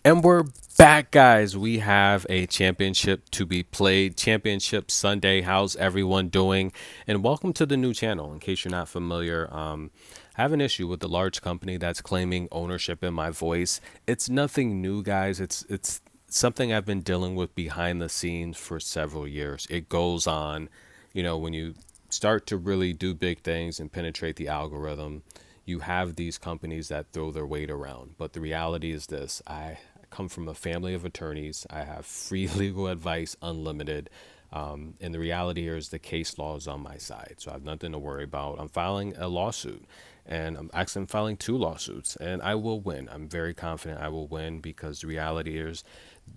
And we're back, guys. We have a championship to be played. Championship Sunday. How's everyone doing? And welcome to the new channel. In case you're not familiar, I have an issue with the large company that's claiming ownership in my voice. It's nothing new, guys. It's something I've been dealing with behind the scenes for several years. It goes on, when you start to really do big things and penetrate the algorithm, you have these companies that throw their weight around. But the reality is this: I come from a family of attorneys. I have free legal advice, unlimited. And the reality here is the case law is on my side. So I have nothing to worry about. I'm filing a lawsuit, and I'm filing two lawsuits, and I will win. I'm very confident I will win because the reality is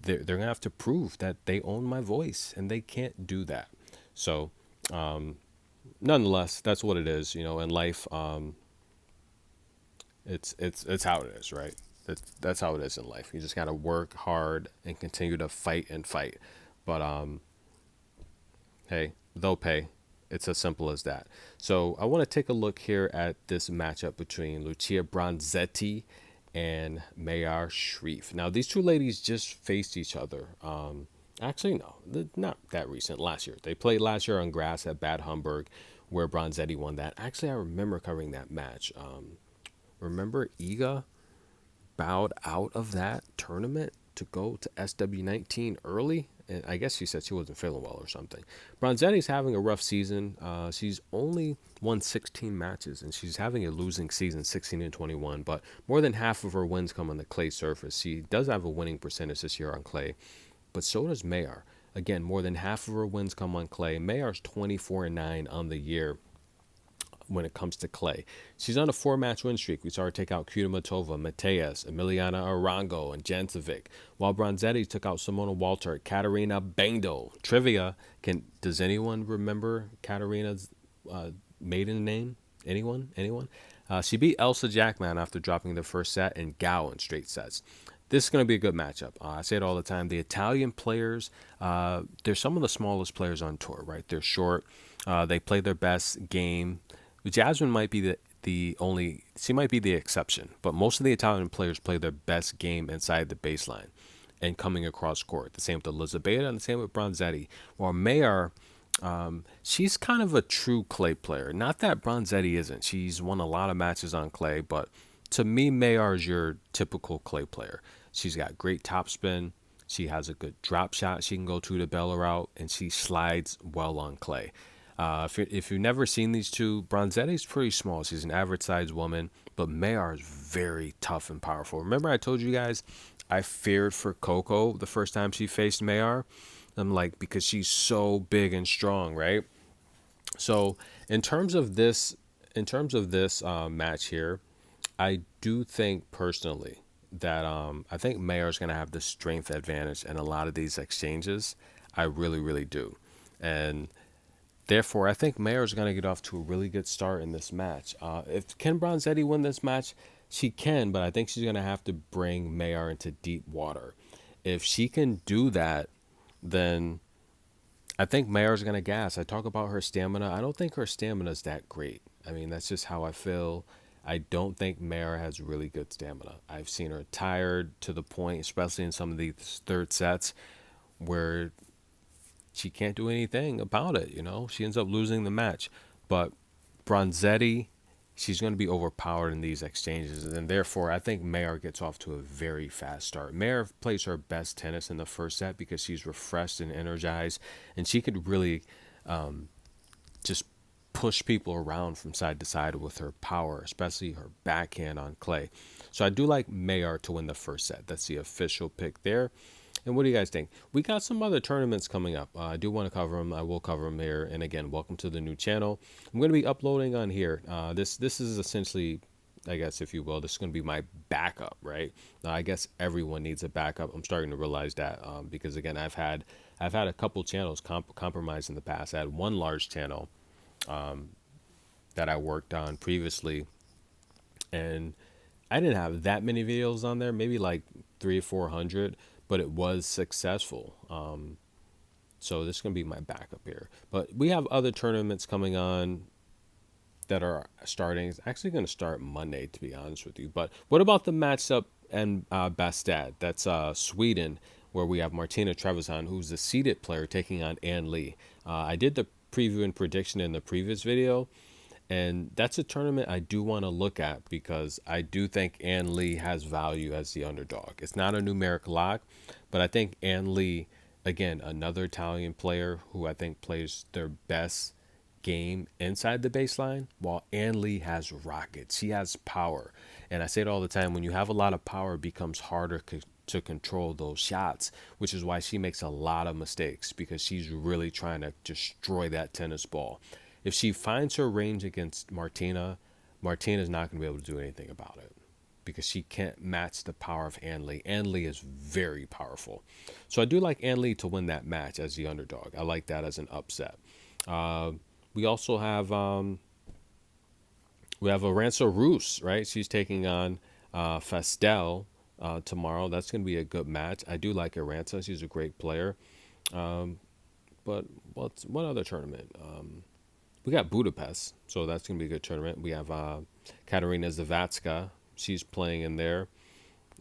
they're going to have to prove that they own my voice, and they can't do that. So, nonetheless, that's what it is. In life, it's how it is, right? That's how it is in life. You just gotta work hard and continue to fight and fight. But hey, they'll pay. It's as simple as that. So I want to take a look here at this matchup between Lucia Bronzetti and Mayar Shreve. Now these two ladies just faced each other. Actually, no, not that recent. Last year, they played last year on grass at Bad Homburg, where Bronzetti won that. Actually, I remember covering that match. Remember Iga bowed out of that tournament to go to SW19 early. And I guess she said she wasn't feeling well or something. Bronzetti's having a rough season. She's only won 16 matches, and she's having a losing season, 16 and 21. But more than half of her wins come on the clay surface. She does have a winning percentage this year on clay, but so does Mayar. Again, more than half of her wins come on clay. Mayar's 24 and 9 on the year when it comes to clay. She's on a 4-match win streak. We saw her take out Kudermetova, Mateas, Emiliana Arango, and Jankovic, while Bronzetti took out Simona Walter, Katarina Bengdo. Trivia: does anyone remember Katarina's maiden name? Anyone? Anyone? She beat Elsa Jackman after dropping the first set and Gao in straight sets. This is going to be a good matchup. I say it all the time. The Italian players, they're some of the smallest players on tour, right? They're short. They play their best game. Jasmine might be she might be the exception, but most of the Italian players play their best game inside the baseline and coming across court. The same with Elizabeth and the same with Bronzetti. While Mayar, she's kind of a true clay player. Not that Bronzetti isn't. She's won a lot of matches on clay, but to me, Mayar is your typical clay player. She's got great topspin. She has a good drop shot. She can go to the Bella route, and she slides well on clay. If you've never seen these two, Bronzetti's pretty small. She's an average sized woman, but Mayar is very tough and powerful. Remember I told you guys I feared for Coco the first time she faced Mayar? I'm like, because she's so big and strong, right? So in terms of this match here, I do think personally that I think Mayar's going to have the strength advantage in a lot of these exchanges. I really, really do. And therefore, I think Mayar is going to get off to a really good start in this match. If Can Bronzetti win this match? She can, but I think she's going to have to bring Mayar into deep water. If she can do that, then I think Mayar's going to gas. I talk about her stamina. I don't think her stamina is that great. I mean, that's just how I feel. I don't think Mayar has really good stamina. I've seen her tired to the point, especially in some of these third sets, where she can't do anything about it. She ends up losing the match. But Bronzetti, she's going to be overpowered in these exchanges, and therefore I think Mayar gets off to a very fast start. Mayar plays her best tennis in the first set because she's refreshed and energized, and she could really just push people around from side to side with her power, especially her backhand on clay. So I do like Mayar to win the first set. That's the official pick there. And what do you guys think? We got some other tournaments coming up. I do want to cover them. I will cover them here. And again, welcome to the new channel. I'm going to be uploading on here. This is essentially, I guess, if you will, this is going to be my backup, right? Now, I guess everyone needs a backup. I'm starting to realize that because again, I've had a couple channels compromised in the past. I had one large channel that I worked on previously, and I didn't have that many videos on there, maybe like 300 or 400, but it was successful. So this is going to be my backup here. But we have other tournaments coming on that are starting. It's actually going to start Monday, to be honest with you. But what about the matchup and Bastad. That's Sweden, where we have Martina Trevisan, who's the seeded player, taking on Ann Lee. I did the preview and prediction in the previous video, and that's a tournament I do want to look at because I do think Ann Lee has value as the underdog. It's not a numeric lock, but I think Ann Lee, again, another Italian player who I think plays their best game inside the baseline, while Ann Lee has rockets. She has power. And I say it all the time, when you have a lot of power, it becomes harder to control those shots, which is why she makes a lot of mistakes because she's really trying to destroy that tennis ball. If she finds her range against Martina, Martina's not going to be able to do anything about it because she can't match the power of Ann Lee. Ann Lee is very powerful. So I do like Ann Lee to win that match as the underdog. I like that as an upset. We also have Arantxa Rus, right? She's taking on Fastel tomorrow. That's going to be a good match. I do like Arantxa. She's a great player. But what other tournament? We got Budapest, so that's going to be a good tournament. We have Katarina Zavatska. She's playing in there.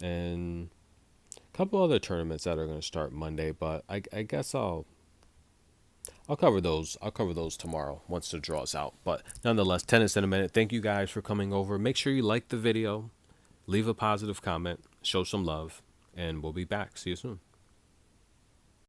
And a couple other tournaments that are going to start Monday, but I guess I'll cover those. I'll cover those tomorrow once the draw's out. But nonetheless, tennis in a minute. Thank you guys for coming over. Make sure you like the video, leave a positive comment, show some love, and we'll be back. See you soon.